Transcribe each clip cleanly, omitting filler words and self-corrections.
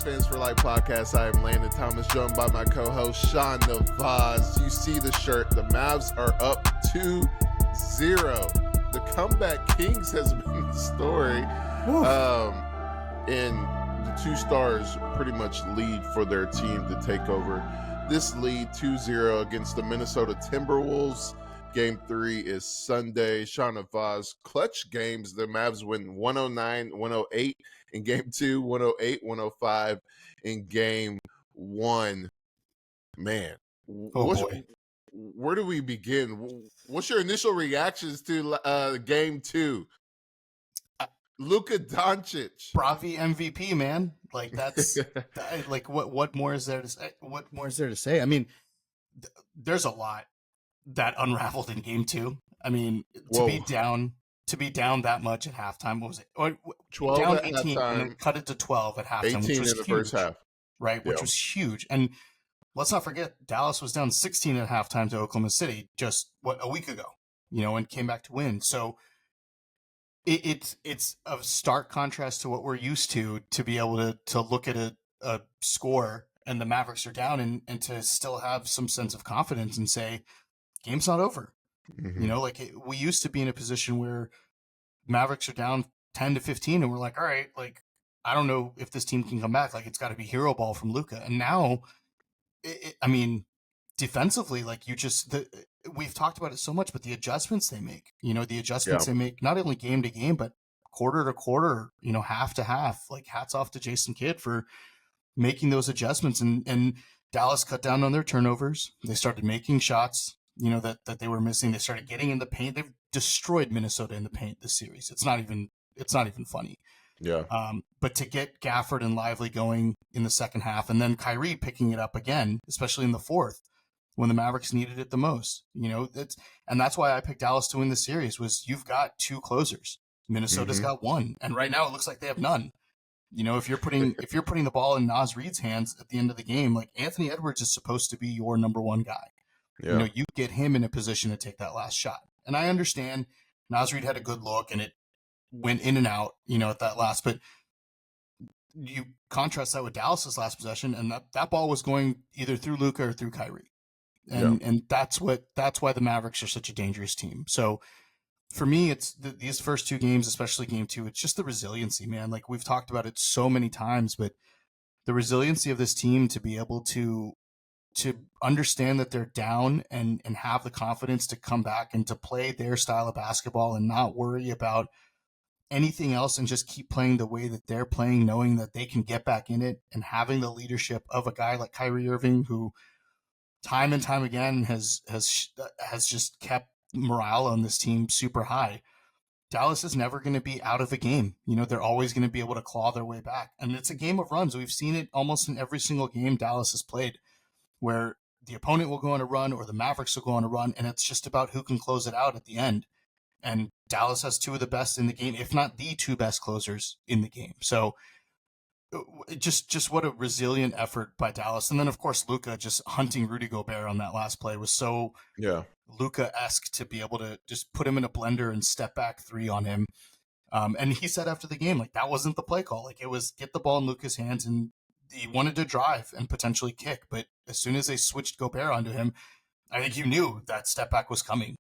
Fans for Life podcast. I am Landon Thomas, joined by my co-host Shahnavaz. You see the shirt. The Mavs are up 2-0. The comeback Kings has been the story. And the two stars pretty much lead for their team to take over this lead 2-0 against the Minnesota Timberwolves. Game 3 is Sunday. Shahnavaz, clutch games. The Mavs win 109-108 in Game 2, 108-105 in Game 1. Man, where do we begin? What's your initial reactions to Game 2? Luka Dončić, Bravi MVP, man. Like that's like what more is there to say? What more is there to say? I mean, there's a lot that unraveled in Game 2. I mean, to be down that much at halftime. What was it? 12 down at 18 halftime, and then cut it to 12 at halftime, 18 which was in the huge, first half, right? Which was huge. And let's not forget, Dallas was down 16 at halftime to Oklahoma City just a week ago, and came back to win. So it's a stark contrast to what we're used to be able to look at a score and the Mavericks are down and to still have some sense of confidence and say, game's not over. Mm-hmm. We used to be in a position where Mavericks are down 10-15 and we're like, all right, like, I don't know if this team can come back. Like, it's got to be hero ball from Luka. And now, I mean, defensively, like we've talked about it so much, but the adjustments they make, they make not only game to game, but quarter to quarter, half to half, like hats off to Jason Kidd for making those adjustments. And Dallas cut down on their turnovers. They started making shots, that they were missing. They started getting in the paint. They've destroyed Minnesota in the paint this series. It's not even funny. Yeah. But to get Gafford and Lively going in the second half, and then Kyrie picking it up again, especially in the fourth, when the Mavericks needed it the most, that's why I picked Dallas to win the series. Was you've got two closers. Minnesota's got one, and right now it looks like they have none. If you're putting the ball in Naz Reid's hands at the end of the game, like Anthony Edwards is supposed to be your number one guy. Yeah. You get him in a position to take that last shot. And I understand Naz Reid had a good look and it went in and out, at that last, but you contrast that with Dallas's last possession and that ball was going either through Luka or through Kyrie. And that's why the Mavericks are such a dangerous team. So for me, it's these first two games, especially Game 2, it's just the resiliency, man. Like we've talked about it so many times, but the resiliency of this team to be able to understand that they're down and have the confidence to come back and to play their style of basketball and not worry about anything else and just keep playing the way that they're playing, knowing that they can get back in it and having the leadership of a guy like Kyrie Irving, who time and time again has just kept morale on this team super high. Dallas is never going to be out of a game. They're always going to be able to claw their way back. And it's a game of runs. We've seen it almost in every single game Dallas has played, where the opponent will go on a run or the Mavericks will go on a run, and it's just about who can close it out at the end. And Dallas has two of the best in the game, if not the two best closers in the game. So just what a resilient effort by Dallas. And then, of course, Luka just hunting Rudy Gobert on that last play was so Luka-esque to be able to just put him in a blender and step back three on him. And he said after the game, like, that wasn't the play call. Like, it was get the ball in Luka's hands, and he wanted to drive and potentially kick. But as soon as they switched Gobert onto him, I think you knew that step back was coming.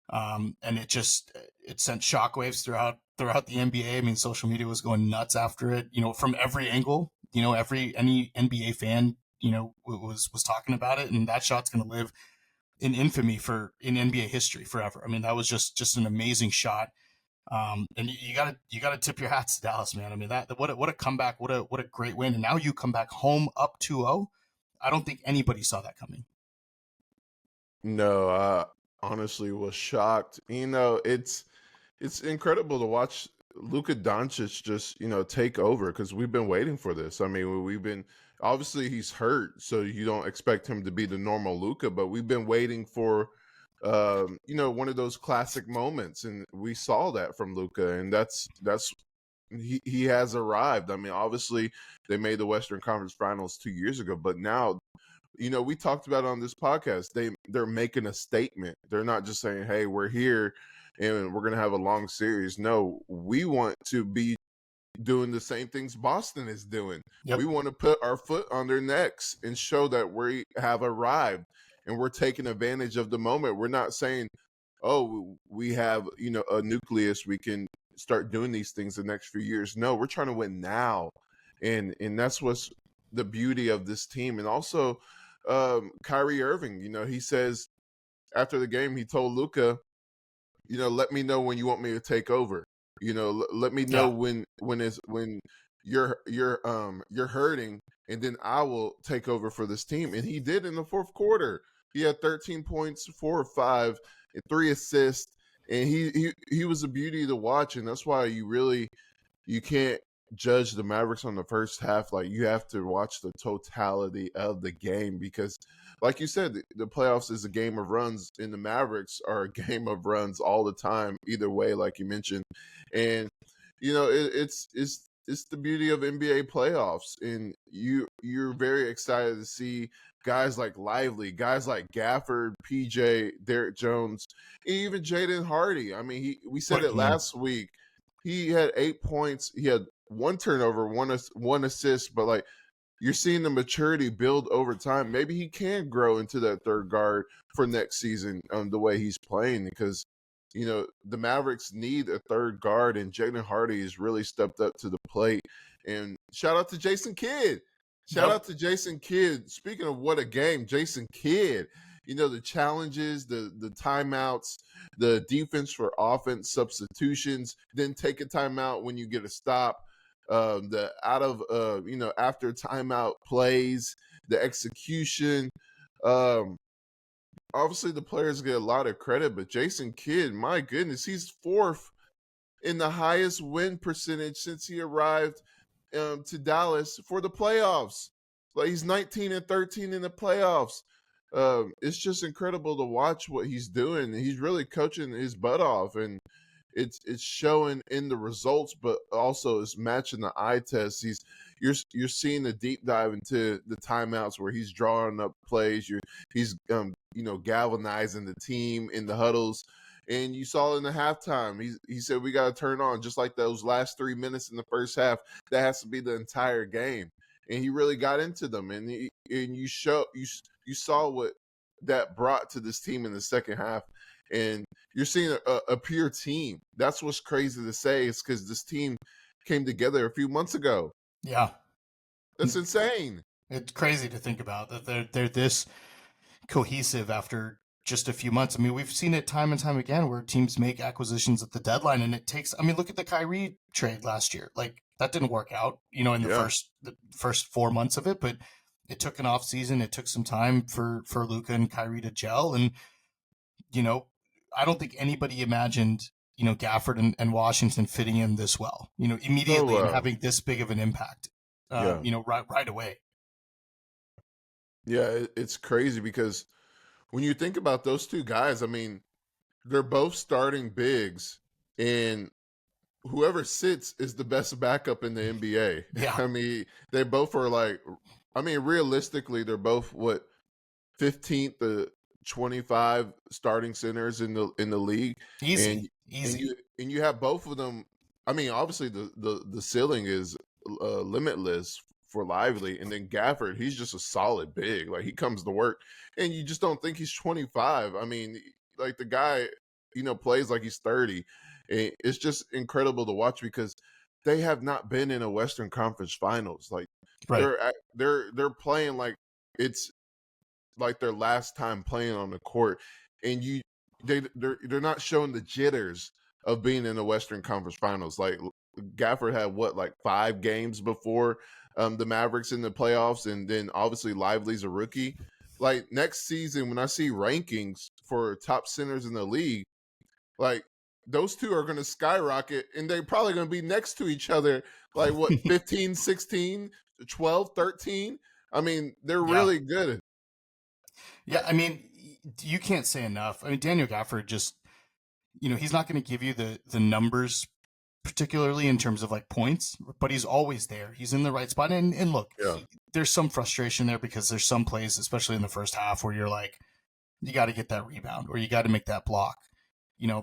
And it sent shockwaves throughout the NBA. I mean, social media was going nuts after it, from every angle, any NBA fan, was talking about it. And that shot's going to live in infamy in NBA history forever. I mean, that was just an amazing shot. And you gotta tip your hats to Dallas, man. I mean, what a comeback, what a great win. And now you come back home up 2-0. I don't think anybody saw that coming. No, I honestly was shocked. It's incredible to watch Luka Dončić just, take over, because we've been waiting for this. I mean, obviously he's hurt, so you don't expect him to be the normal Luka, but we've been waiting for one of those classic moments, and we saw that from Luka, and he has arrived. I mean, obviously they made the Western Conference Finals 2 years ago, but now, we talked about it on this podcast, they're making a statement. They're not just saying, hey, we're here and we're going to have a long series. No, we want to be doing the same things Boston is doing. Yep. We want to put our foot on their necks and show that we have arrived and we're taking advantage of the moment. We're not saying, oh, we have, a nucleus, we can start doing these things the next few years. No, we're trying to win now. And that's what's the beauty of this team. And also Kyrie Irving, he says after the game, he told Luka, let me know when you want me to take over. Let me know when you're hurting, and then I will take over for this team. And he did in the fourth quarter. He had 13 points, 4 or 5, and 3 assists, and he was a beauty to watch. And that's why you can't judge the Mavericks on the first half. Like, you have to watch the totality of the game, because like you said, the playoffs is a game of runs, and the Mavericks are a game of runs all the time, either way, like you mentioned. And it's the beauty of NBA playoffs, and you're very excited to see guys like Lively, guys like Gafford, PJ, Derek Jones, even Jaden Hardy. I mean, we said it last week. He had 8 points. He had 1 turnover, one assist, but like, you're seeing the maturity build over time. Maybe he can grow into that third guard for next season, the way he's playing, because the Mavericks need a third guard, and Jaden Hardy has really stepped up to the plate. And shout out to Jason Kidd. Shout out to Jason Kidd. Speaking of what a game, Jason Kidd. The challenges, the timeouts, the defense for offense substitutions, then take a timeout when you get a stop. The out of after timeout plays, the execution. Obviously the players get a lot of credit, but Jason Kidd, my goodness, he's 4th in the highest win percentage since he arrived to Dallas for the playoffs. Like, he's 19-13 in the playoffs. It's just incredible to watch what he's doing. He's really coaching his butt off, and it's showing in the results, but also it's matching the eye test. You're seeing the deep dive into the timeouts where he's drawing up plays. He's galvanizing the team in the huddles, and you saw in the halftime. He said, we got to turn on, just like those last 3 minutes in the first half. That has to be the entire game, and he really got into them. And you saw what that brought to this team in the second half. And you're seeing a pure team. That's what's crazy to say, is because this team came together a few months ago. Yeah. That's insane. It's crazy to think about that they're this cohesive after just a few months. I mean, we've seen it time and time again where teams make acquisitions at the deadline, and it takes, look at the Kyrie trade last year. Like, that didn't work out, in the first 4 months of it, but it took an off season. It took some time for Luka and Kyrie to gel. And, I don't think anybody imagined, Gafford and Washington fitting in this well, immediately and having this big of an impact, right away. Yeah, it's crazy, because when you think about those two guys, I mean, they're both starting bigs, and whoever sits is the best backup in the NBA. Yeah. I mean, they both are realistically, they're both 15th to 25 starting centers in the league. Easy. And you have both of them. I mean, obviously the ceiling is limitless for Lively, and then Gafford, he's just a solid big. Like, he comes to work, and you just don't think he's 25. I mean, like, the guy, plays like he's 30. And it's just incredible to watch, because they have not been in a Western Conference Finals. Like, right. they're playing like it's like their last time playing on the court, and they're not showing the jitters of being in the Western Conference Finals. Like, Gafford had 5 games before the Mavericks in the playoffs, and then obviously Lively's a rookie. Like, next season, when I see rankings for top centers in the league, like, those two are going to skyrocket, and they're probably going to be next to each other, 15, 16, 12, 13. I mean, they're really good. Yeah, I mean, you can't say enough. I mean, Daniel Gafford just, he's not going to give you the numbers, particularly in terms of points, but he's always there. He's in the right spot. And look, there's some frustration there, because there's some plays, especially in the first half, where you're like, you got to get that rebound, or you got to make that block.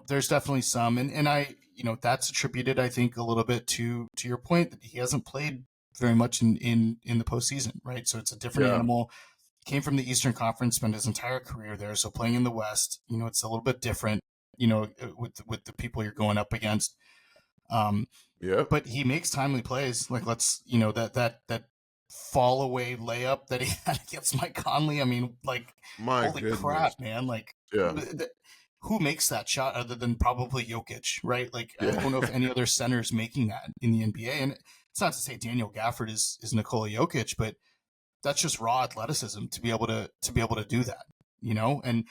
there's definitely some, and I, that's attributed, I think, a little bit to your point that he hasn't played very much in the postseason, right? So it's a different Yeah. animal. He came from the Eastern Conference, spent his entire career there. So playing in the West, it's a little bit different, with the people you're going up against. Yep. But he makes timely plays. Like that fall away layup that he had against Mike Conley. I mean, like, My holy goodness. crap, man! Like, Yeah. who makes that shot other than probably Jokic, right? Like, I Yeah. don't know if any other center's making that in the NBA. And it's not to say Daniel Gafford is Nikola Jokic, but that's just raw athleticism to be able to do that, And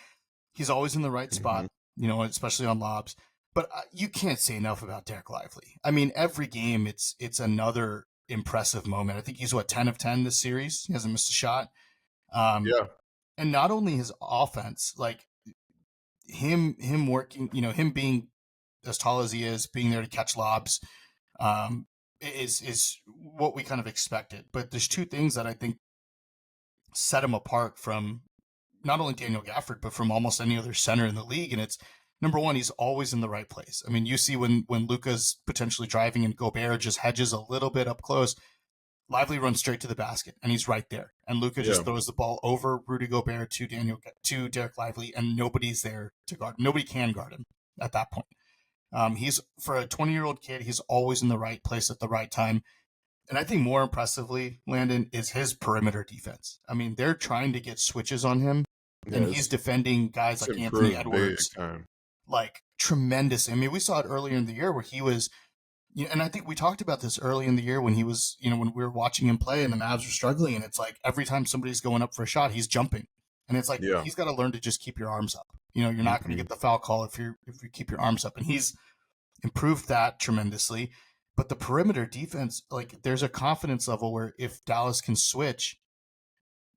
he's always in the right spot, Mhm. Especially on lobs. But you can't say enough about Dereck Lively. I mean, every game it's another impressive moment. I think he's 10 of 10 this series. He hasn't missed a shot. Yeah. And not only his offense, like him working, him being as tall as he is, being there to catch lobs, is what we kind of expected. But there's two things that I think set him apart from not only Daniel Gafford, but from almost any other center in the league. And it's, number one, he's always in the right place. I mean, you see when Luka's potentially driving and Gobert just hedges a little bit up close, Lively runs straight to the basket and he's right there. And Luka Yeah. just throws the ball over Rudy Gobert to Dereck Lively, and nobody's there to guard. Nobody can guard him at that point. He's, for a 20-year-old kid, he's always in the right place at the right time. And I think more impressively, Landon, is his perimeter defense. I mean, they're trying to get switches on him, and he's Yes. defending guys It's like Anthony improved big Edwards, time. like tremendous. I mean, we saw it earlier in the year where he was, and I think we talked about this early in the year when he was, when we were watching him play and the Mavs were struggling, and it's like every time somebody's going up for a shot, he's jumping. And it's like, Yeah. he's got to learn to just keep your arms up. You're not going to Mhm. get the foul call if you keep your arms up. And he's improved that tremendously. But the perimeter defense, like, there's a confidence level where if Dallas can switch,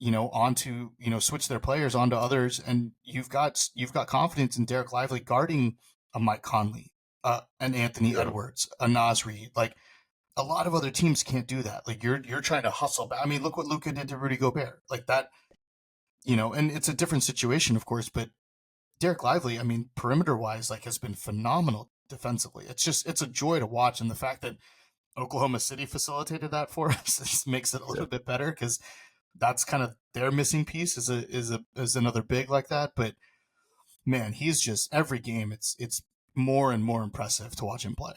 onto, switch their players onto others, and you've got confidence in Dereck Lively guarding a Mike Conley, an Anthony Yeah. Edwards, a Naz Reid. Like, a lot of other teams can't do that. Like, you're trying to hustle back. I mean, look what Luka did to Rudy Gobert. Like that, and it's a different situation, of course, but Dereck Lively, I mean, perimeter wise, like, has been phenomenal defensively. It's a joy to watch, and the fact that Oklahoma City facilitated that for us makes it a little bit better, because that's kind of their missing piece is another big like that. But man, he's just, every game it's more and more impressive to watch him play.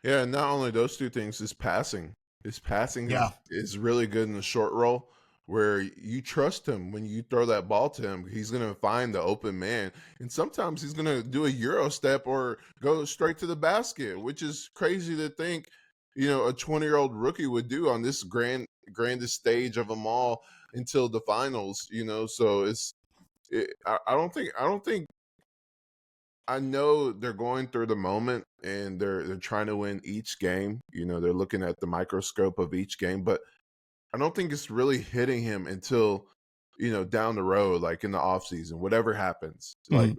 Yeah, and not only those two things, his passing. His passing Yeah. is really good in the short roll, where you trust him when you throw that ball to him. He's going to find the open man. And sometimes he's going to do a Euro step or go straight to the basket, which is crazy to think, a 20-year-old rookie would do on this grandest stage of them all until the finals, So I don't think I know they're going through the moment and they're trying to win each game. They're looking at the microscope of each game, but I don't think it's really hitting him until, down the road, like in the offseason, whatever happens, like,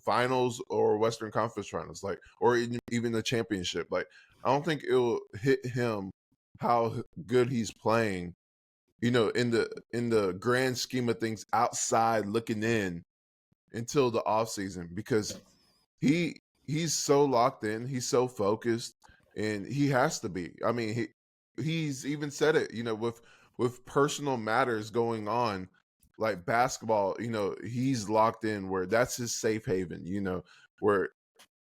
finals or Western Conference finals, like, or even the championship. Like, I don't think it'll hit him how good he's playing, in the grand scheme of things outside looking in until the offseason, because he's so locked in, he's so focused, and he has to be. I mean, he's even said it, with personal matters going on, like basketball, he's locked in where that's his safe haven, where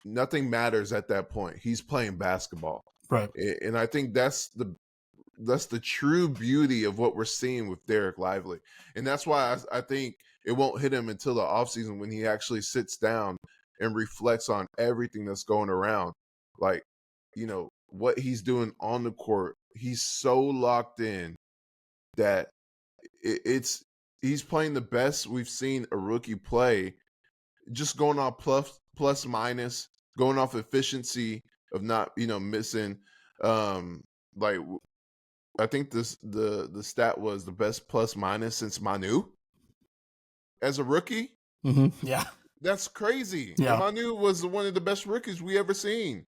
nothing matters at that point. He's playing basketball. Right. And I think that's the true beauty of what we're seeing with Dereck Lively. And that's why I think it won't hit him until the offseason, when he actually sits down and reflects on everything that's going around. Like, what he's doing on the court. He's so locked in that he's playing the best we've seen a rookie play, just going off plus minus, going off efficiency of not, missing. Like, I think the stat was the best plus minus since Manu as a rookie. Mm-hmm. Yeah. That's crazy. And Yeah. Manu was one of the best rookies we ever seen.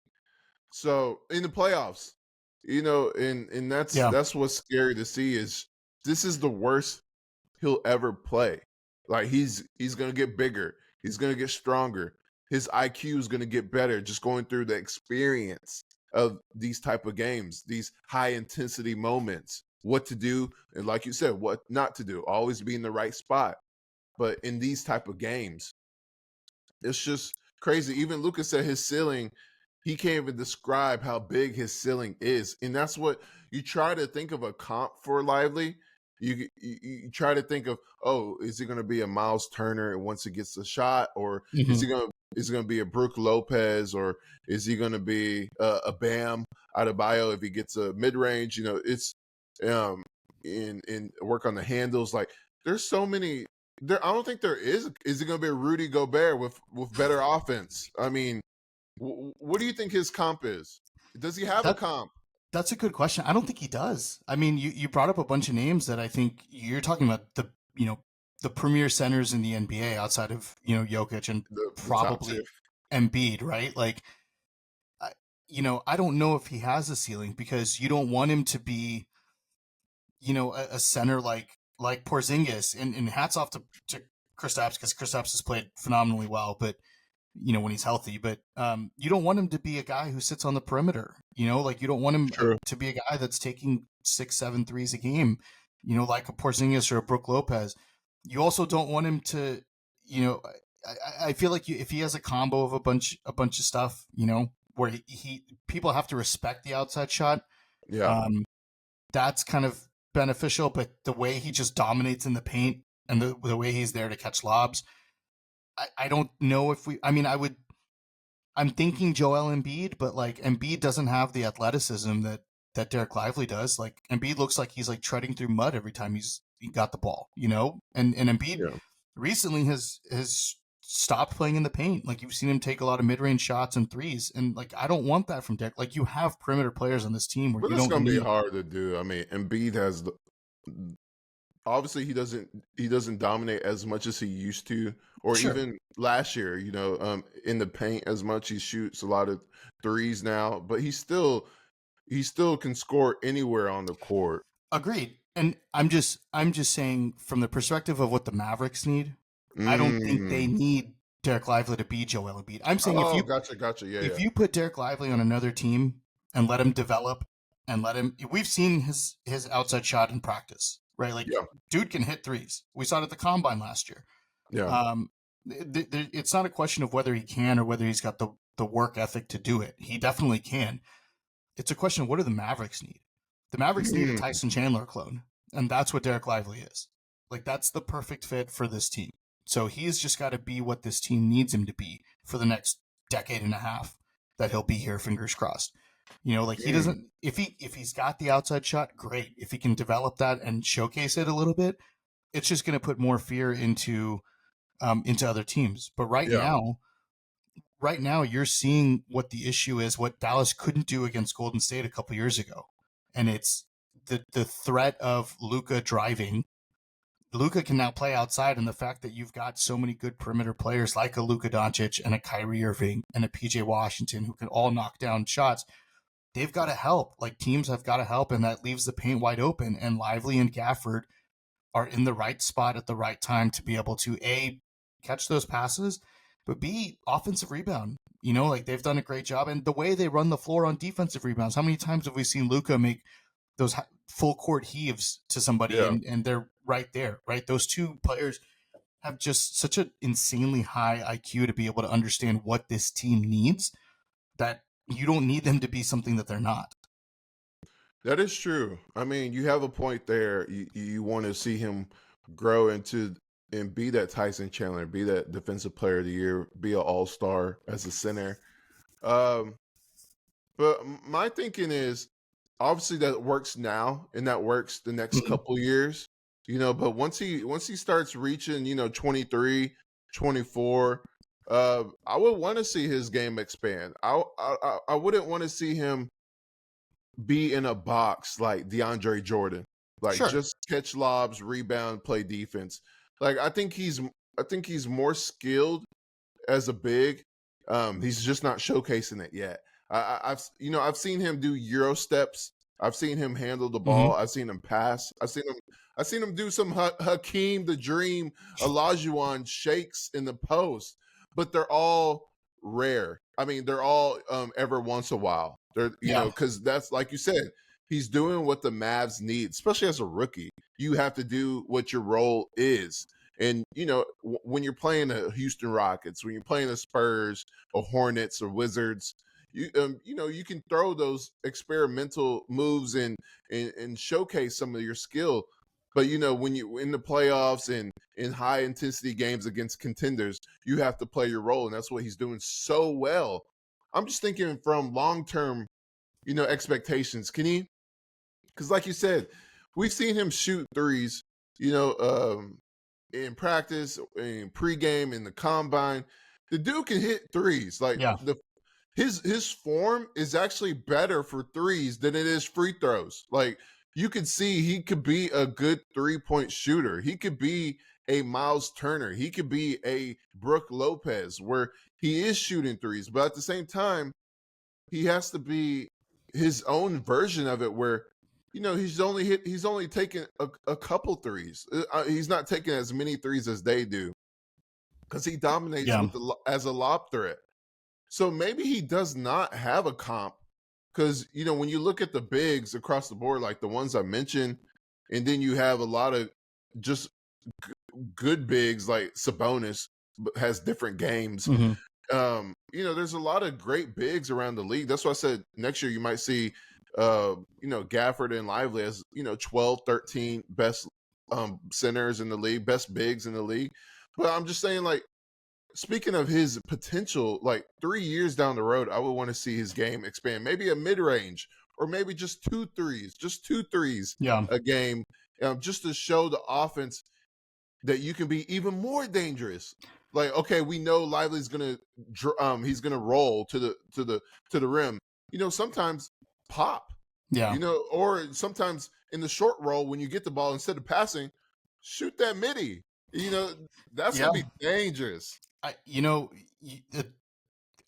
So in the playoffs, and that's what's scary to see, is this is the worst he'll ever play. Like, he's gonna get bigger, he's gonna get stronger, his IQ is going to get better just going through the experience of these type of games, these high intensity moments, what to do, and like you said, what not to do, always be in the right spot. But in these type of games, it's just crazy. Even Luka said his ceiling, he can't even describe how big his ceiling is. And that's what you try to think of a comp for Lively. You try to think of, oh, is he going to be a Miles Turner once he gets the shot, or Mhm. is he going to be a Brook Lopez, or is he going to be a Bam Adebayo if he gets a mid range? You know, it's in work on the handles. Like there's so many. There, I don't think there is. Is it going to be a Rudy Gobert with better offense? I mean, what do you think his comp is? Does he have a That comp? that's a good question. I don't think he does. I mean, you brought up a bunch of names that I think you're talking about the premier centers in the NBA outside of Jokic and The top two? probably Embiid, right? Like, I, I don't know if he has a ceiling because you don't want him to be a center like Porzingis. And hats off to Kristaps because Kristaps has played phenomenally well, but when he's healthy. But you don't want him to be a guy who sits on the perimeter. Like you don't want him True. to be a guy that's taking 6, 7 threes a game. Like a Porzingis or a Brook Lopez. You also don't want him to. I feel like if he has a combo of a bunch of stuff, where he people have to respect the outside shot. Yeah. Um, that's kind of beneficial. But the way he just dominates in the paint and the way he's there to catch lobs, I don't know if I mean, I'm thinking Joel Embiid, but like Embiid doesn't have the athleticism that Dereck Lively does. Like Embiid looks like he's like treading through mud every time he got the ball, And Embiid Yeah. recently has stopped playing in the paint. Like you've seen him take a lot of mid-range shots and threes, and like I don't want that from Dereck. Like you have perimeter players on this team where But you it's don't gonna be need. hard to do. I mean, Embiid has obviously he doesn't dominate as much as he used to, or Sure, even last year. In the paint as much. He shoots a lot of threes now, but he still can score anywhere on the court. agreed. And I'm just saying from the perspective of what the Mavericks need, I don't think they Mm. need Dereck Lively to be Joel Embiid. I'm saying Oh, gotcha. Yeah, if yeah, you put Dereck Lively on another team and let him develop and let him, we've seen his outside shot in practice, right? Like yeah, dude can hit threes. We saw it at the combine last year. yeah. Um, it's not a question of whether he can or whether he's got the work ethic to do it. He definitely can. It's a question of what do the Mavericks need? The Mavericks need a Mm. Tyson Chandler clone, and that's what Dereck Lively is. Like that's the perfect fit for this team. So he's just got to be what this team needs him to be for the next decade and a half that he'll be here, fingers crossed. Like he Mm. doesn't if he's got the outside shot, great. If he can develop that and showcase it a little bit, it's just going to put more fear into other teams. But Yeah. right now you're seeing what the issue is, what Dallas couldn't do against Golden State a couple years ago. And it's the threat of Luka driving. Luka can now play outside, and the fact that you've got so many good perimeter players like a Luka Dončić and a Kyrie Irving and a PJ Washington who can all knock down shots, they've got to help. Like teams have got to help, and that leaves the paint wide open. And Lively and Gafford are in the right spot at the right time to be able to A, catch those passes, but B, offensive rebound. Like they've done a great job. And the way they run the floor on defensive rebounds, how many times have we seen Luka make those full court heaves to somebody Yeah. and they're right there, right? Those two players have just such an insanely high IQ to be able to understand what this team needs that you don't need them to be something that they're not. That is true. I mean, you have a point there. You want to see him grow into and be that Tyson Chandler, be that defensive player of the year, be an all-star as a center. Um, but my thinking is obviously that works now and that works the next Mhm. couple years, but once he starts reaching, 23, 24, I would want to see his game expand. I wouldn't want to see him be in a box like DeAndre Jordan, like Sure. just catch lobs, rebound, play defense. Like I think he's more skilled as a big. He's just not showcasing it yet. I've seen him do Euro steps. I've seen him handle the Hmm. ball. I've seen him pass. I've seen him do some Hakeem the Dream Olajuwon shakes in the post, but they're all rare. I mean, they're all ever once a while. They're Yeah. because that's like you said, he's doing what the Mavs need, especially as a rookie. You have to do what your role is. And when you're playing the Houston Rockets, when you're playing the Spurs or Hornets or Wizards, you can throw those experimental moves and showcase some of your skill. But when you in the playoffs and in high intensity games against contenders, you have to play your role, and that's what he's doing so well. I'm just thinking from long term, expectations. Can he? Because like you said, we've seen him shoot threes. In practice, in pregame, in the combine, the dude can hit threes. Like Yeah. his form is actually better for threes than it is free throws. Like you could see he could be a good 3-point shooter. He could be a Miles Turner. He could be a Brooke Lopez where he is shooting threes, but at the same time, he has to be his own version of it where he's only taking a couple threes. He's not taking as many threes as they do because he dominates Yeah. as a lob threat. So maybe he does not have a comp because, when you look at the bigs across the board, like the ones I mentioned, and then you have a lot of just good bigs like Sabonis has different games. Mhm. There's a lot of great bigs around the league. That's why I said next year you might see, Gafford and Lively as, 12, 13 best centers in the league, best bigs in the league. But I'm just saying, like, speaking of his potential, like 3 years down the road, I would want to see his game expand, maybe a mid-range or maybe just two threes Yeah. a game, just to show the offense that you can be even more dangerous. Like, okay, we know Lively's he's gonna roll to the rim. Sometimes pop. Yeah. Or sometimes in the short roll when you get the ball instead of passing, shoot that midi. That's Yeah. gonna be dangerous.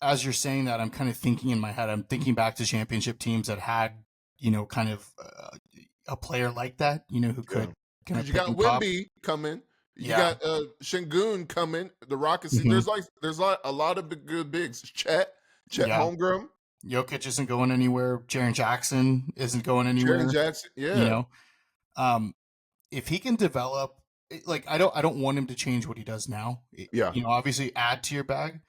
As you're saying that, I'm kind of thinking in my head. I'm thinking back to championship teams that had, kind of a player like that, who could kind of You pick got and pop. Wimby coming. You Yeah. got Şengün coming. The Rockets. Mhm. There's a lot of good bigs. Chet Yeah. Holmgren, Jokic isn't going anywhere. Jaren Jackson isn't going anywhere. Jaren Jackson. Yeah. If he can develop, like I don't want him to change what he does now. Yeah. Obviously add to your bag.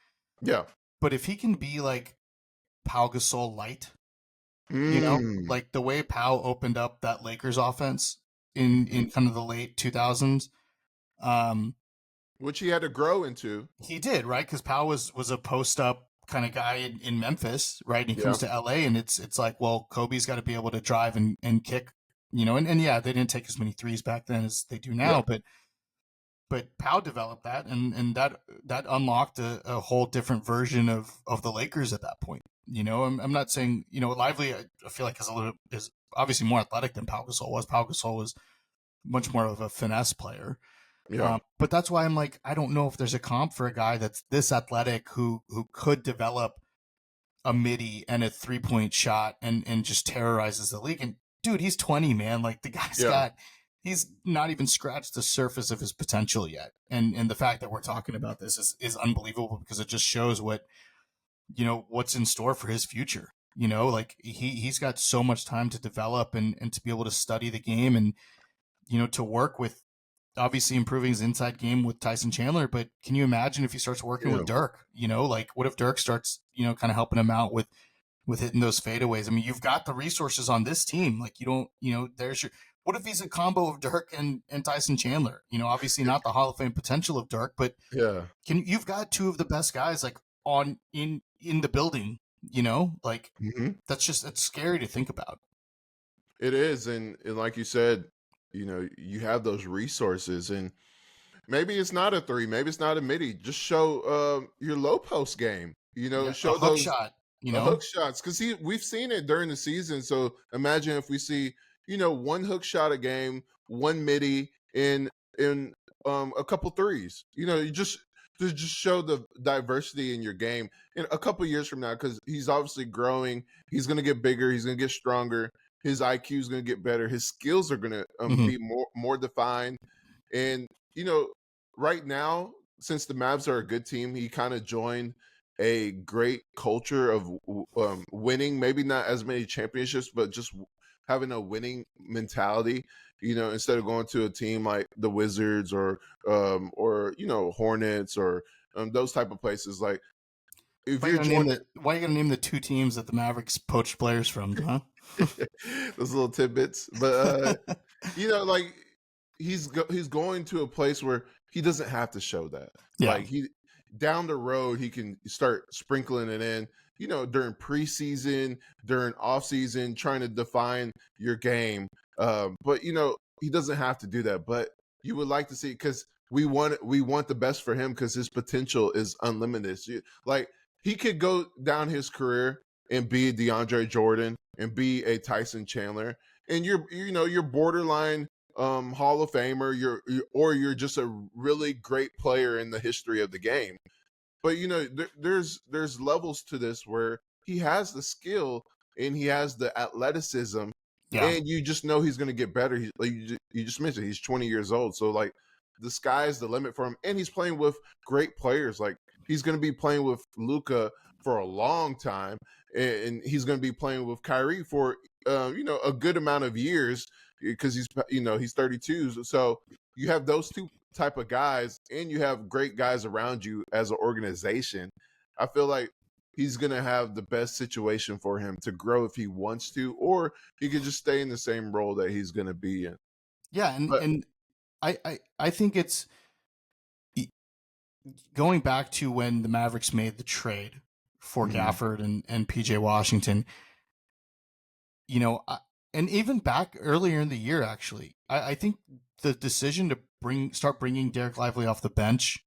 Yeah. But if he can be like Pau Gasol light, Mm. like the way Pau opened up that Lakers offense in kind of the late 2000s, Which he had to grow into. he did, right? Because Pau was a post up kind of guy in Memphis, right? And he comes Yeah. to LA, and it's like, well, Kobe's got to be able to drive and kick, and yeah, they didn't take as many threes back then as they do now, Yeah. but Pau developed that, and that unlocked a whole different version of the Lakers at that point. I'm not saying, Lively, I feel like is obviously more athletic than Pau Gasol was. Pau Gasol was much more of a finesse player. Yeah. But that's why I'm like, I don't know if there's a comp for a guy that's this athletic who could develop a midi and a 3-point shot and just terrorizes the league. And dude, he's 20, man. Like the guy's he's not even scratched the surface of his potential yet. And the fact that we're talking about this is unbelievable because it just shows what's in store for his future. Like he's got so much time to develop and to be able to study the game and, to work with obviously improving his inside game with Tyson Chandler. But can you imagine if he starts working with Dirk? Like what if Dirk starts, kind of helping him out with hitting those fadeaways? I mean, you've got the resources on this team. Like you don't, there's your, what if he's a combo of Dirk and Tyson Chandler? Obviously not the Hall of Fame potential of Dirk, but you've got two of the best guys like in the building, like that's scary to think about. It is. And like you said, you have those resources and maybe it's not a three, maybe it's not a midi. Just show your low post game, show a hook those shot, hook shots. Cause we've seen it during the season. So imagine if we see, one hook shot a game, one midi in a couple threes, you just to just show the diversity in your game in a couple years from now, because he's obviously growing, he's going to get bigger, he's going to get stronger, his IQ is going to get better, his skills are going to be more defined. And right now, since the Mavs are a good team, he kind of joined a great culture of winning. Maybe not as many championships, but just having a winning mentality. Instead of going to a team like the Wizards or Hornets or those type of places. Like if Why are you're you gonna name joining the Why are you gonna name the two teams that the Mavericks poached players from, huh? those little tidbits, but like he's going to a place where he doesn't have to show that. Yeah, Like he down the road he can start sprinkling it in, during preseason, during off season, trying to define your game. But he doesn't have to do that. But you would like to see, because we want the best for him, because his potential is unlimited. Like he could go down his career and be a DeAndre Jordan and be a Tyson Chandler, and you're borderline Hall of Famer, or you're just a really great player in the history of the game. But there's levels to this where he has the skill and he has the athleticism, yeah, and you just know he's going to get better. Like you just mentioned, he's 20 years old, so like the sky's the limit for him, and he's playing with great players. Like he's going to be playing with Luka for a long time, and he's going to be playing with Kyrie for a good amount of years, because he's 32. So you have those two type of guys, and you have great guys around you as an organization. I feel like he's going to have the best situation for him to grow if he wants to, or he could just stay in the same role that he's going to be in. yeah, and But and I think it's going back to when the Mavericks made the trade for mhm, Gafford and PJ Washington. And even back earlier in the year, actually, I think the decision to start bringing Dereck Lively off the bench,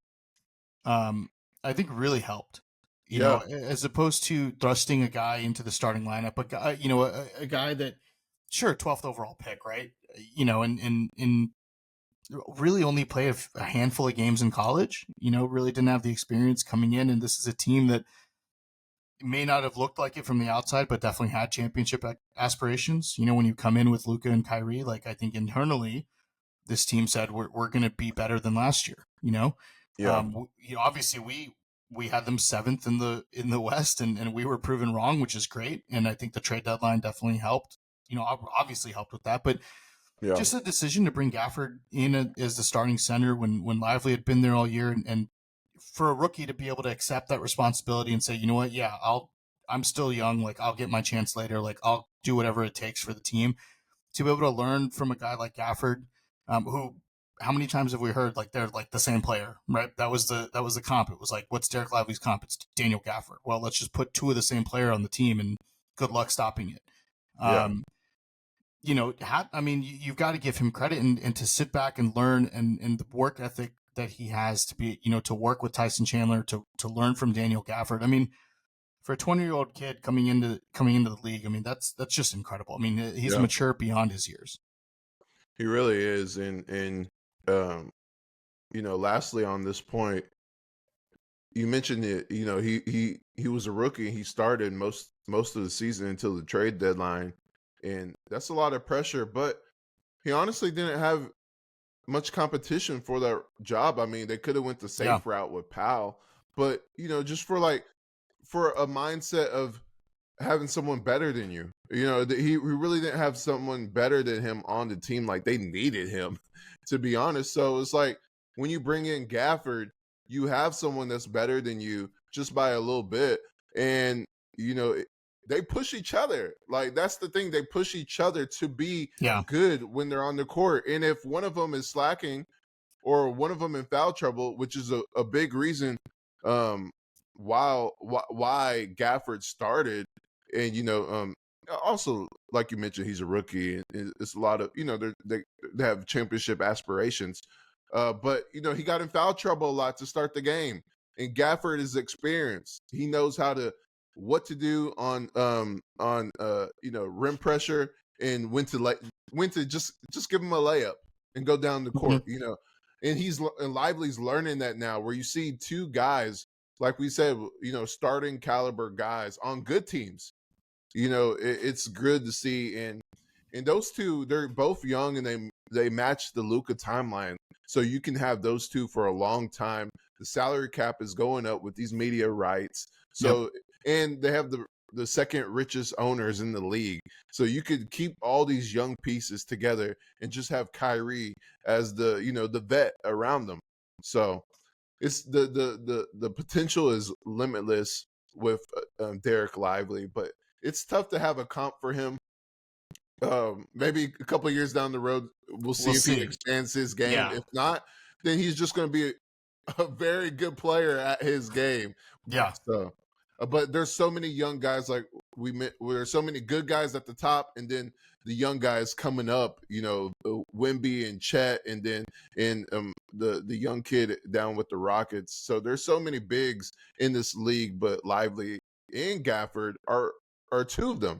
I think really helped. yeah, As opposed to thrusting a guy into the starting lineup, a guy, a guy that, sure, 12th overall pick, right? And really only played a handful of games in college. Really didn't have the experience coming in, and this is a team that may not have looked like it from the outside, but definitely had championship aspirations. When you come in with Luka and Kyrie, like I think internally, this team said we're going to be better than last year. yeah, Obviously we had them seventh in the West, and we were proven wrong, which is great. And I think the trade deadline definitely helped. Obviously helped with that, but yeah, just a decision to bring Gafford in as the starting center when Lively had been there all year, and for a rookie to be able to accept that responsibility and say, you know what, yeah, I'm still young, like I'll get my chance later, like I'll do whatever it takes for the team. To be able to learn from a guy like Gafford, who, how many times have we heard like they're like the same player, right? That was the comp. It was like, what's Dereck Lively's comp? It's Daniel Gafford. Well, let's just put two of the same player on the team, and good luck stopping it. yeah, Um, you've got to give him credit, and to sit back and learn, and the work ethic that he has to be, to work with Tyson Chandler, to learn from Daniel Gafford. I mean, for a 20-year-old kid coming into the league, I mean, that's just incredible. I mean, he's yeah. mature beyond his years. He really is, and um, lastly on this point, you mentioned it. He was a rookie. He started most of the season until the trade deadline, and that's a lot of pressure. But he honestly didn't have much competition for that job. I mean, they could have went the Yeah, safe route with Powell, but just for a mindset of having someone better than you. He really didn't have someone better than him on the team. Like they needed him, to be honest. So it's like when you bring in Gafford, you have someone that's better than you just by a little bit, and they push each other. Like that's the thing; they push each other to be yeah, good when they're on the court. And if one of them is slacking or one of them in foul trouble, which is a big reason um, why Gafford started, and also like you mentioned, he's a rookie, and it's a lot of they have championship aspirations, but he got in foul trouble a lot to start the game, and Gafford is experienced. He knows what to do on rim pressure, and when to just give him a layup and go down the hmm court. And Lively's learning that now, where you see two guys, like we said, starting caliber guys on good teams. It's good to see, and those two, they're both young, and they match the Luka timeline, so you can have those two for a long time. the salary cap is going up with these media rights. So and they have the second richest owners in the league. So you could keep all these young pieces together and just have Kyrie as the vet around them. So it's the potential is limitless with Dereck Lively, but it's tough to have a comp for him. Maybe a couple of years down the road, we'll see if he expands his game. Yeah. If not, then he's just going to be a very good player at his game. Yeah. So, but there's so many young guys like there's so many good guys at the top, and then the young guys coming up. Wemby and Chet, and then the young kid down with the Rockets. So there's so many bigs in this league, but Lively and Gafford are two of them.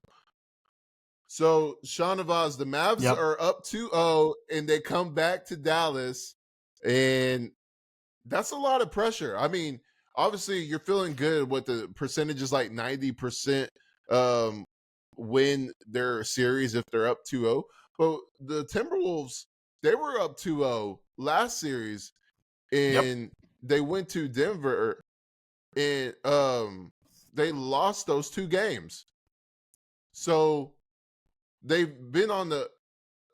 So, Shahnavaz, the Mavs are up 2-0, and they come back to Dallas, and that's a lot of pressure. I mean, obviously, you're feeling good with the percentages like 90% win their series if they're up 2-0. But the Timberwolves, they were up 2-0 last series, and they went to Denver, and they lost those two games. So they've been on the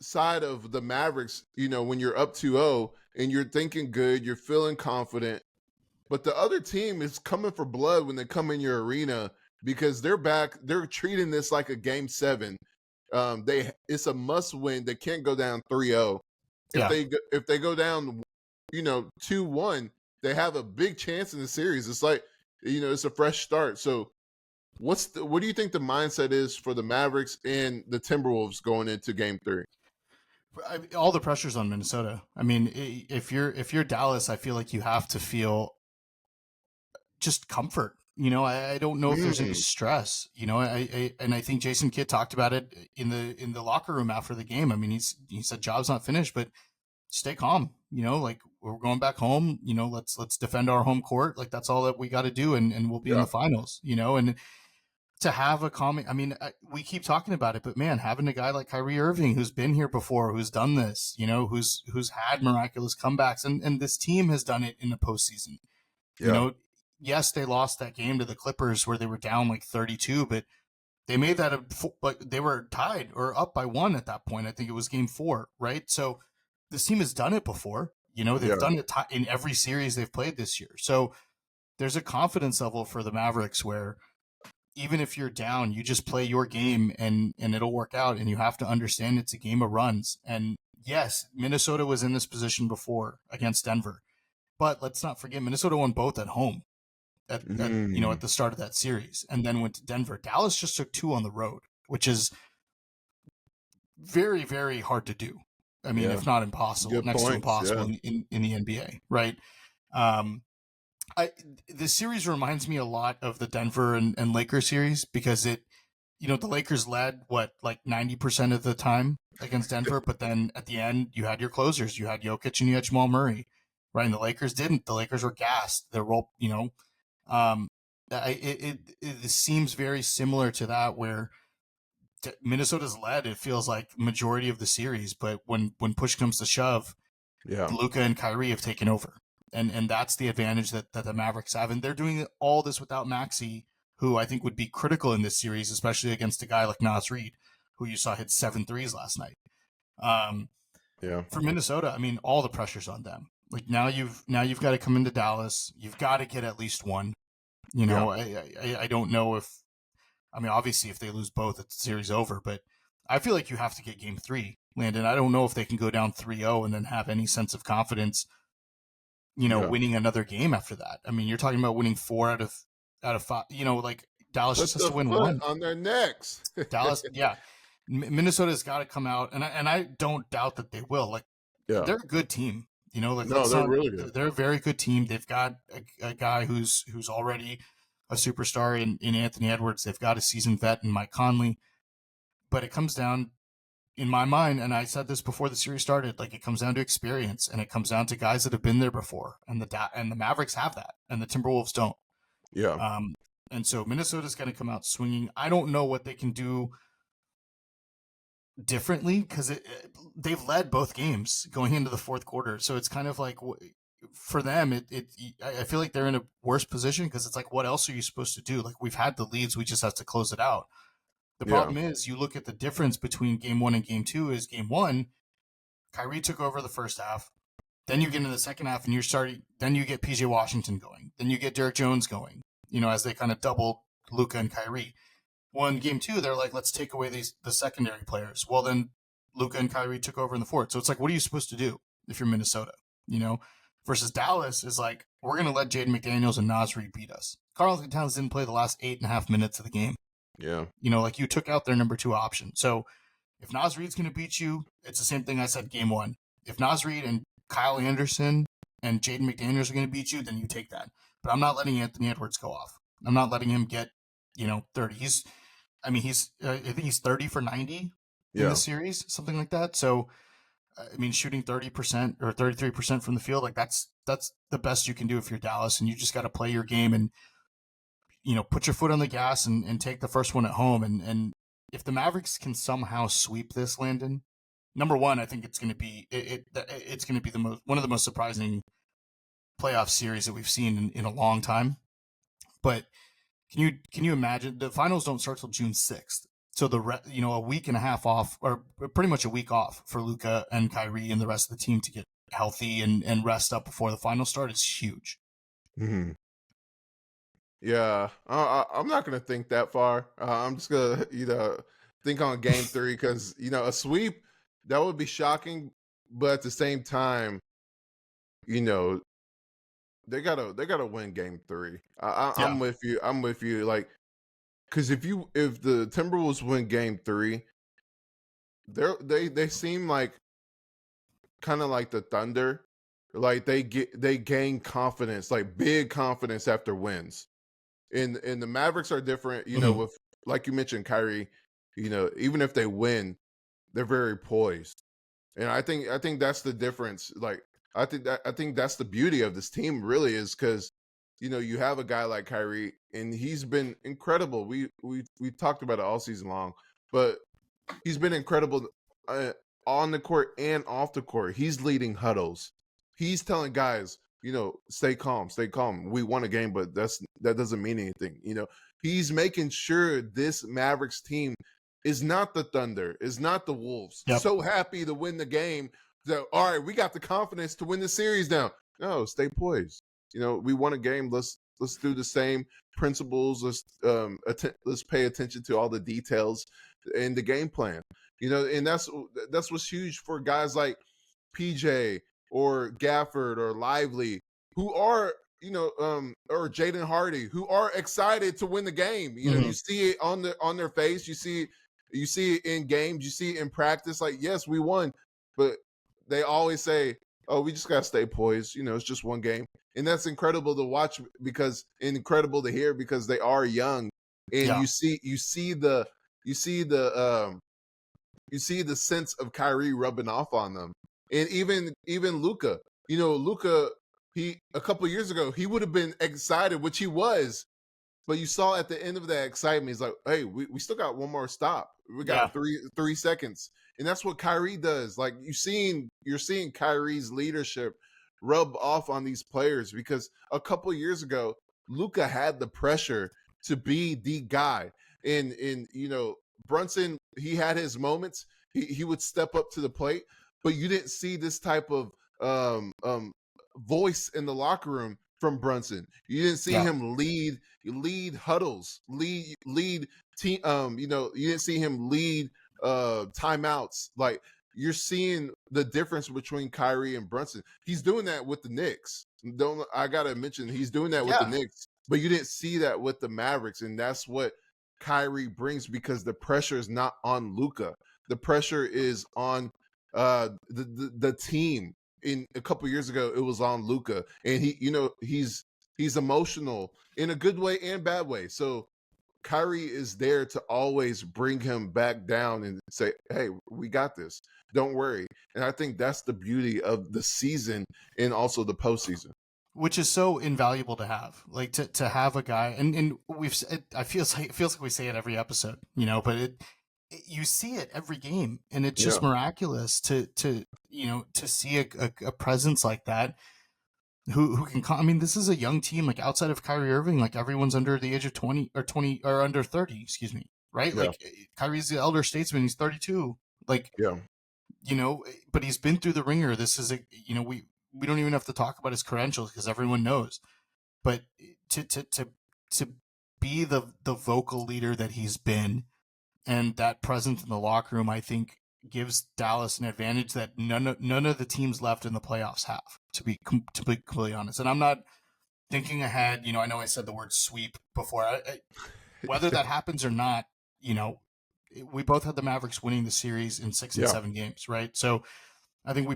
side of the Mavericks, when you're up 2-0 and you're thinking good, you're feeling confident, but the other team is coming for blood when they come in your arena because they're treating this like a game 7. It's a must win. They can't go down 3-0. If they go down 2-1, they have a big chance in the series. It's like, it's a fresh start. So what do you think the mindset is for the Mavericks and the Timberwolves going into Game 3? All the pressure's on Minnesota. I mean, if you're Dallas, I feel like you have to feel just comfort. I don't know if there's any stress. I think Jason Kidd talked about it in the locker room after the game. I mean, he said job's not finished, but stay calm. Like we're going back home. Let's defend our home court. Like that's all that we got to do, and we'll be in the finals. And to have a comment, I mean, we keep talking about it, but man, having a guy like Kyrie Irving who's been here before, who's done this, who's had miraculous comebacks, and this team has done it in the postseason. Yes, they lost that game to the Clippers where they were down like 32, but they made that but they were tied or up by 1 at that point. I think it was Game 4, right? So this team has done it before. They've done it in every series they've played this year. So there's a confidence level for the Mavericks where even if you're down, you just play your game and it'll work out. And you have to understand it's a game of runs. And yes, Minnesota was in this position before against Denver, but let's not forget Minnesota won both at home at the start of that series and then went to Denver. Dallas just took 2 on the road, which is very, very hard to do. I mean, if not impossible, to impossible in the NBA, right? This series reminds me a lot of the Denver and Lakers series because the Lakers led like 90% of the time against Denver, but then at the end you had your closers, you had Jokic and you had Jamal Murray, right? And the Lakers didn't. The Lakers were gassed. Their role, it seems very similar to that where Minnesota's led. It feels like majority of the series, but when push comes to shove, Luka and Kyrie have taken over. And that's the advantage that the Mavericks have. And they're doing all this without Maxey, who I think would be critical in this series, especially against a guy like Naz Reid, who you saw hit 7 threes last night. For Minnesota, I mean, all the pressure's on them. Like now you've got to come into Dallas. You've got to get at least one. I don't know if, I mean, obviously if they lose both, it's series over, but I feel like you have to get Game 3, Landon. I don't know if they can go down 3-0 and then have any sense of confidence winning another game after that. I mean, you're talking about winning 4 out of 5. Like Dallas just has to win 1 on their necks. Dallas, Minnesota's got to come out, and I don't doubt that they will. Like, they're a good team. They're really good. They're a very good team. They've got a guy who's already a superstar in Anthony Edwards. They've got a seasoned vet in Mike Conley. But it comes down, in my mind, and I said this before the series started, like it comes down to experience, and it comes down to guys that have been there before, and the Mavericks have that, and the Timberwolves don't. And so Minnesota's going to come out swinging. I don't know what they can do differently because they've led both games going into the fourth quarter, so it's kind of like for them, I feel like they're in a worse position because it's like, what else are you supposed to do? Like, we've had the leads, we just have to close it out. The Yeah. problem is, you look at the difference between game one and game two. Is game one, Kyrie took over the first half. Then you get into the second half, and then you get PJ Washington going. Then you get Derrick Jones going. As they kind of double Luka and Kyrie. Well, in game two, they're like, let's take away the secondary players. Well, then Luka and Kyrie took over in the fourth. So it's like, what are you supposed to do if you're Minnesota? Versus Dallas is like, we're going to let Jaden McDaniels and Naz Reid beat us. Karl-Anthony Towns didn't play the last 8.5 minutes of the game. Yeah. Like, you took out their number two option. So if Naz Reid's going to beat you, it's the same thing I said game one. If Naz Reid and Kyle Anderson and Jaden McDaniels are going to beat you, then you take that. But I'm not letting Anthony Edwards go off. I'm not letting him get, 30. I think he's 30 for 90 in the series, something like that. So, shooting 30% or 33% from the field, like that's the best you can do if you're Dallas, and you just got to play your game and, put your foot on the gas and take the first one at home. And if the Mavericks can somehow sweep this, Landon, number one, I think it's going to be it's going to be one of the most surprising playoff series that we've seen in a long time. But can you imagine, the finals don't start till June 6th? So a week and a half off, or pretty much a week off for Luka and Kyrie and the rest of the team to get healthy and rest up before the finals start is huge. Mm-hmm. Yeah, I'm not gonna think that far. I'm just gonna think on game 3 because a sweep, that would be shocking, but at the same time, they gotta win game 3. I'm with you. Like, because if the Timberwolves win game 3, they seem like kind of like the Thunder, like they gain confidence, like big confidence after wins. And the Mavericks are different, with, like you mentioned, Kyrie. Even if they win, they're very poised, and I think that's the difference. Like, I think that's the beauty of this team, really, is because you have a guy like Kyrie, and he's been incredible. We talked about it all season long, but he's been incredible on the court and off the court. He's leading huddles. He's telling guys, stay calm, stay calm. We won a game, but that doesn't mean anything. He's making sure this Mavericks team is not the Thunder, is not the Wolves. Yep. So happy to win the game. So, all right, we got the confidence to win the series now. No, stay poised. We won a game. Let's do the same principles. Let's pay attention to all the details in the game plan. And that's what's huge for guys like PJ or Gafford or Lively, who are or Jaden Hardy, who are excited to win the game. You see it on their face. You see it in games. You see it in practice. Like, yes, we won, but they always say, "Oh, we just gotta stay poised." It's just one game, and that's incredible to watch and incredible to hear because they are young, and you see the sense of Kyrie rubbing off on them, and even Luka. Luka, a couple of years ago, he would have been excited, which he was, but you saw at the end of that excitement, he's like, "Hey, we still got one more stop. We got 3 seconds." And that's what Kyrie does. Like, you're seeing Kyrie's leadership rub off on these players, because a couple of years ago, Luka had the pressure to be the guy. And Brunson, he had his moments. He would step up to the plate, but you didn't see this type of voice in the locker room from Brunson. You didn't see him lead huddles, lead team. You didn't see him lead timeouts. Like, you're seeing the difference between Kyrie and Brunson. He's doing that with the Knicks. I gotta mention, he's doing that with the Knicks, but you didn't see that with the Mavericks, and that's what Kyrie brings, because the pressure is not on Luka. The pressure is on the team. In a couple years ago, it was on Luka, and he's emotional in a good way and bad way. So Kyrie is there to always bring him back down and say, "Hey, we got this. Don't worry." And I think that's the beauty of the season and also the postseason, which is so invaluable to have. Like, to have a guy, and it feels like we say it every episode, but you see it every game, and it's just miraculous to see a presence like that. who can. I mean, this is a young team. Like outside of Kyrie Irving, like everyone's under the age of 20 or under 30. Excuse me. Right? Yeah, Like Kyrie's the elder statesman. He's 32. Like yeah, but he's been through the ringer. This is we don't even have to talk about his credentials because everyone knows. But to be the vocal leader that he's been and that presence in the locker room, I think gives Dallas an advantage that none of the teams left in the playoffs have. To be completely honest, and I'm not thinking ahead. I know I said the word sweep before. Whether that happens or not, we both had the Mavericks winning the series in 6 and 7 games, right? So I think hmm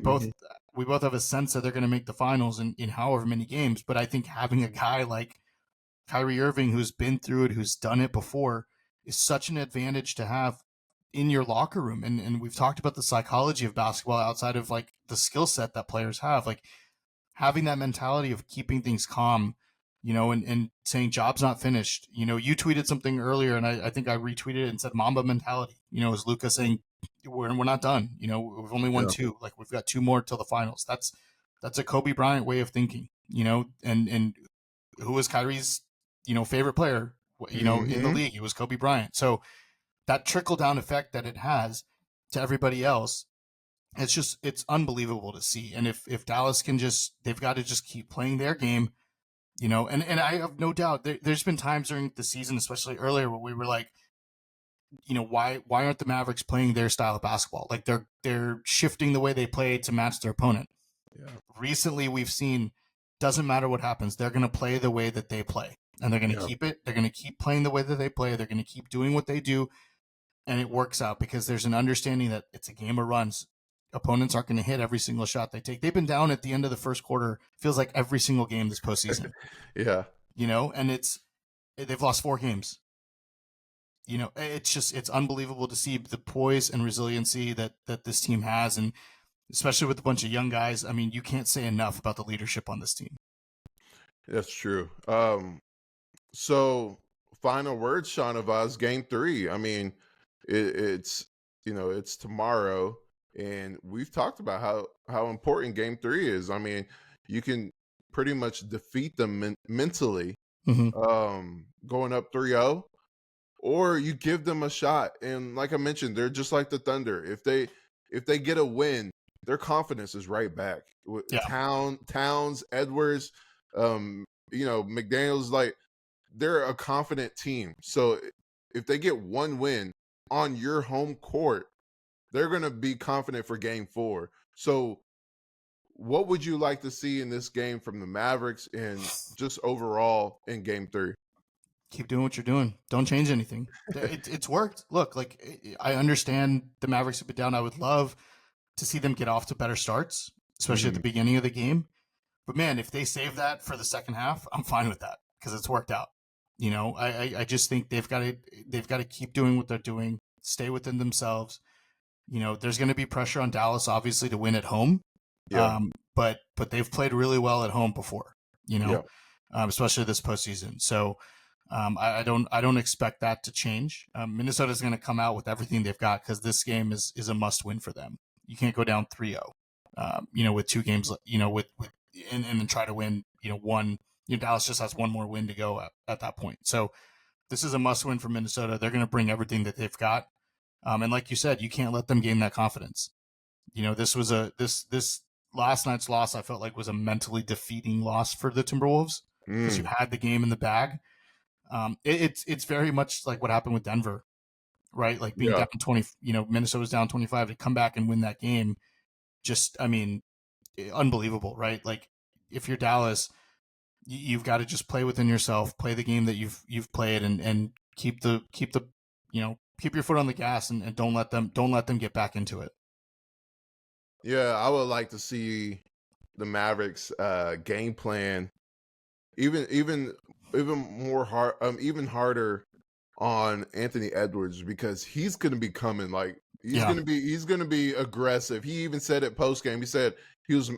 we both have a sense that they're going to make the finals in however many games. But I think having a guy like Kyrie Irving, who's been through it, who's done it before, is such an advantage to have in your locker room. And we've talked about the psychology of basketball outside of like the skill set that players have, like having that mentality of keeping things calm, and saying job's not finished. You tweeted something earlier and I think I retweeted it and said Mamba mentality, is Luka saying we're not done. We've only won yeah, two, like we've got two more till the finals. That's a Kobe Bryant way of thinking, and who was Kyrie's, favorite player, in the hmm league. It was Kobe Bryant. So that trickle down effect that it has to everybody else, it's unbelievable to see. And if Dallas can they've got to just keep playing their game, and I have no doubt there's been times during the season, especially earlier, where we were like, why aren't the Mavericks playing their style of basketball? Like they're shifting the way they play to match their opponent. yeah, Recently we've seen, doesn't matter what happens, they're going to play the way that they play, and they're going to yeah. keep it. They're going to keep playing the way that they play. They're going to keep doing what they do, and it works out because there's an understanding that it's a game of runs. Opponents aren't going to hit every single shot they take. They've been down at the end of the first quarter, feels like every single game this postseason, Yeah. and they've lost 4 games. It's unbelievable to see the poise and resiliency that this team has, and especially with a bunch of young guys. I mean, you can't say enough about the leadership on this team. That's true. So final words, Shahnavaz, game three. I mean, it's it's tomorrow, and we've talked about how important game three is. I mean, you can pretty much defeat them mentally, Mm-hmm. going up 3-0, or you give them a shot. And like I mentioned, they're just like the Thunder. If they get a win, their confidence is right back. Yeah. Towns, Edwards, McDaniels, like they're a confident team. So if they get one win on your home court, they're going to be confident for game four. So what would you like to see in this game from the Mavericks and just overall in game three? Keep doing what you're doing. Don't change anything. It's worked. Look, like I understand the Mavericks have been down. I would love to see them get off to better starts, especially at hmm the beginning of the game. But man, if they save that for the second half, I'm fine with that because it's worked out. I just think they've got to keep doing what they're doing, stay within themselves. There's going to be pressure on Dallas, obviously, to win at home. Yeah. But they've played really well at home before. Yeah. Especially this postseason. So I don't expect that to change. Minnesota's going to come out with everything they've got because this game is a must win for them. You can't go down 3-0. With 2 games, and then try to win. One. Dallas just has one more win to go at that point. So this is a must win for Minnesota. They're going to bring everything that they've got. And like you said, you can't let them gain that confidence. This was this last night's loss. I felt like was a mentally defeating loss for the Timberwolves because you Mm, had the game in the bag. It's very much like what happened with Denver, right? Like being yeah. down 20. Minnesota's down 25 to come back and win that game. Just, I mean, unbelievable, right? Like if you're Dallas, you've got to just play within yourself, play the game that you've played, and keep keep your foot on the gas and don't let them get back into it. Yeah. I would like to see the Mavericks game plan even more hard even harder on Anthony Edwards because he's going to be coming like Yeah. he's going to be aggressive. He even said it post game. He said he was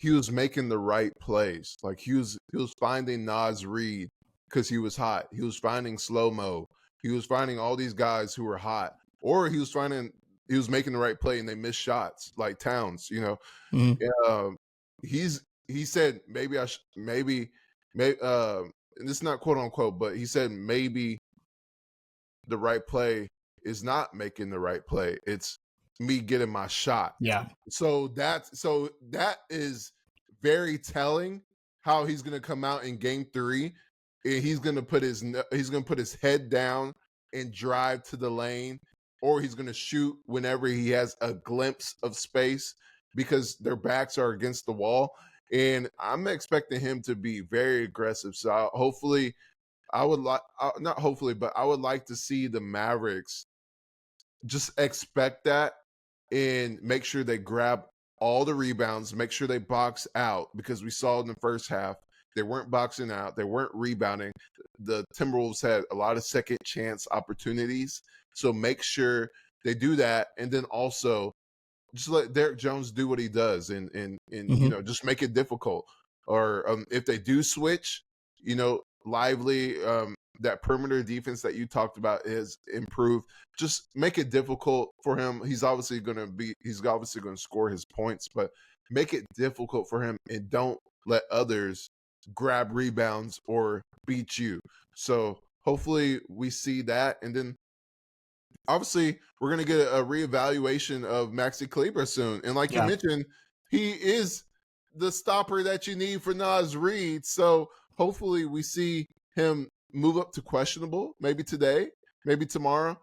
he was making the right plays. Like he was finding Nas Reed cuz he was hot. He was finding slow-mo. He was finding all these guys who were hot, or he was making the right play and they missed shots like Towns. Mhm. Um, he's he said maybe maybe and it's not quote unquote, but he said maybe the right play is not making the right play. It's me getting my shot. Yeah. So that is very telling how he's going to come out in game 3 and he's going to put his head down and drive to the lane, or he's going to shoot whenever he has a glimpse of space because their backs are against the wall. And I'm expecting him to be very aggressive. So hopefully I would like not hopefully, but I would like to see the Mavericks just expect that and make sure they grab all the rebounds, make sure they box out, because we saw in the first half they weren't boxing out, they weren't rebounding. The Timberwolves had a lot of second chance opportunities. So make sure they do that, and then also just let Derrick Jones do what he does and just make it difficult. Or if they do switch, lively, that perimeter defense that you talked about is improved. Just make it difficult for him. He's obviously going to score his points, but make it difficult for him and don't let others grab rebounds or beat you. So hopefully we see that. And then obviously we're going to get a reevaluation of Maxi Kleber soon. And like you mentioned, he is the stopper that you need for Naz Reid. So hopefully we see him move up to questionable, maybe today, maybe tomorrow,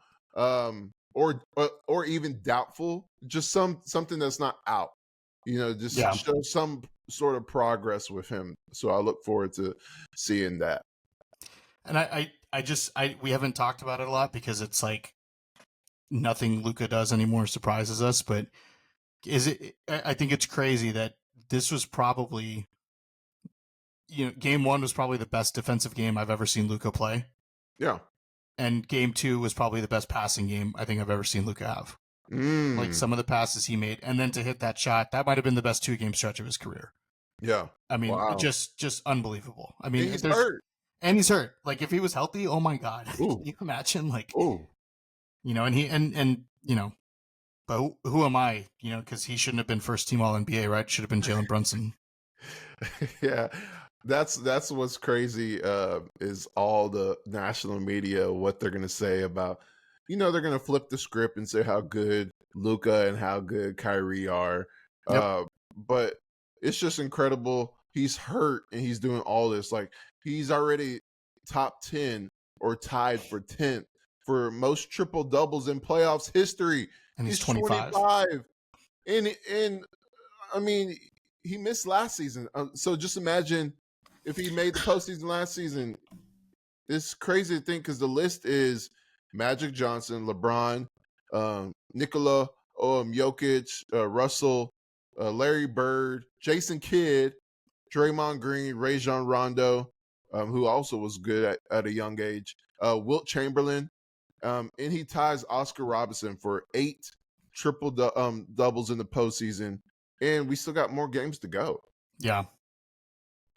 or even doubtful. Just something that's not out. Show some sort of progress with him. So I look forward to seeing that. And we haven't talked about it a lot because it's like nothing Luka does anymore surprises us. But I think it's crazy that this was probably, game 1 was probably the best defensive game I've ever seen Luka play. Yeah. And game 2 was probably the best passing game I think I've ever seen Luka have. Like some of the passes he made, and then to hit that shot, that might have been the best 2-game stretch of his career. Yeah. I mean, just unbelievable. I mean, and he's hurt. And he's hurt. Like, if he was healthy, oh my God. Can you imagine? Like, but who am I? Because he shouldn't have been first team All NBA, right? Should have been Jalen Brunson. Yeah. That's what's crazy, is all the national media, what they're going to say about, they're going to flip the script and say how good Luka and how good Kyrie are. Yep. But it's just incredible. He's hurt and he's doing all this. Like, he's already top 10 or tied for 10th for most triple doubles in playoffs history. And he's 25. And I mean, he missed last season. So just imagine if he made the postseason last season. It's crazy to think because the list is Magic Johnson, LeBron, Nikola, Jokic, Russell, Larry Bird, Jason Kidd, Draymond Green, Rajon Rondo, who also was good at a young age, Wilt Chamberlain, and he ties Oscar Robertson for 8 triple doubles in the postseason, and we still got more games to go. Yeah.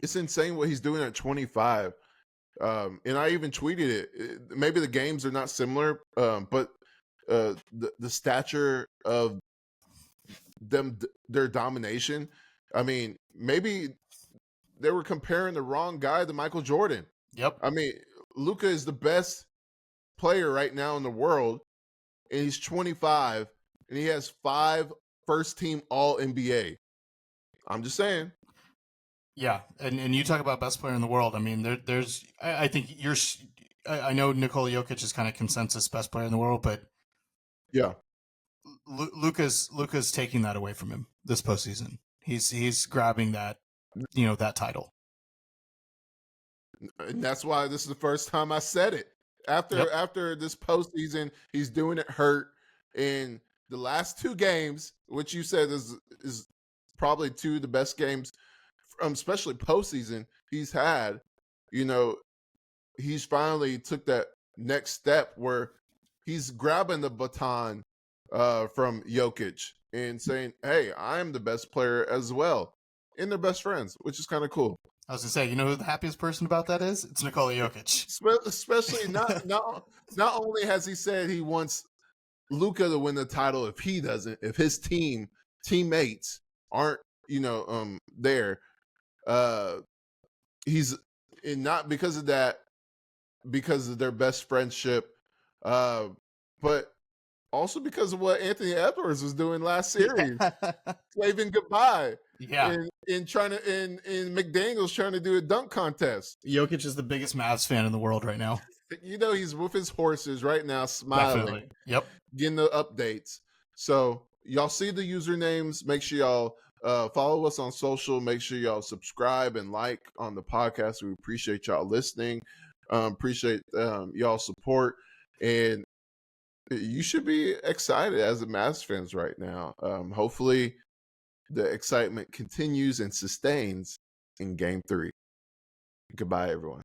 It's insane what he's doing at 25. And I even tweeted it. Maybe the games are not similar, but the stature of them, their domination. I mean, maybe they were comparing the wrong guy to Michael Jordan. Yep. I mean, Luka is the best player right now in the world, and he's 25, and he has 5 first-team All-NBA. I'm just saying. Yeah, and you talk about best player in the world. I mean, there's I think I know Nikola Jokic is kind of consensus best player in the world, but yeah, Luka's taking that away from him this postseason. He's grabbing that that title, and that's why this is the first time I said it. After this postseason, he's doing it hurt. In the last 2 games, which you said is probably 2 of the best games, especially postseason, he's had, he's finally took that next step where he's grabbing the baton from Jokic and saying, hey, I'm the best player as well. And they're best friends, which is kind of cool. I was going to say, who the happiest person about that is? It's Nikola Jokic. Especially not only has he said he wants Luka to win the title if he doesn't, if his teammates aren't, there. Uh, he's and not because of that, because of their best friendship, but also because of what Anthony Edwards was doing last series, waving goodbye. Yeah. In trying to in McDaniel's trying to do a dunk contest. Jokic is the biggest Mavs fan in the world right now. You know, he's with his horses right now, smiling, Definitely. Yep. getting the updates. So y'all see the usernames. Make sure y'all follow us on social. Make sure y'all subscribe and like on the podcast. We appreciate y'all listening. Appreciate y'all support. And you should be excited as a Mavs fans right now. Hopefully the excitement continues and sustains in Game 3. Goodbye, everyone.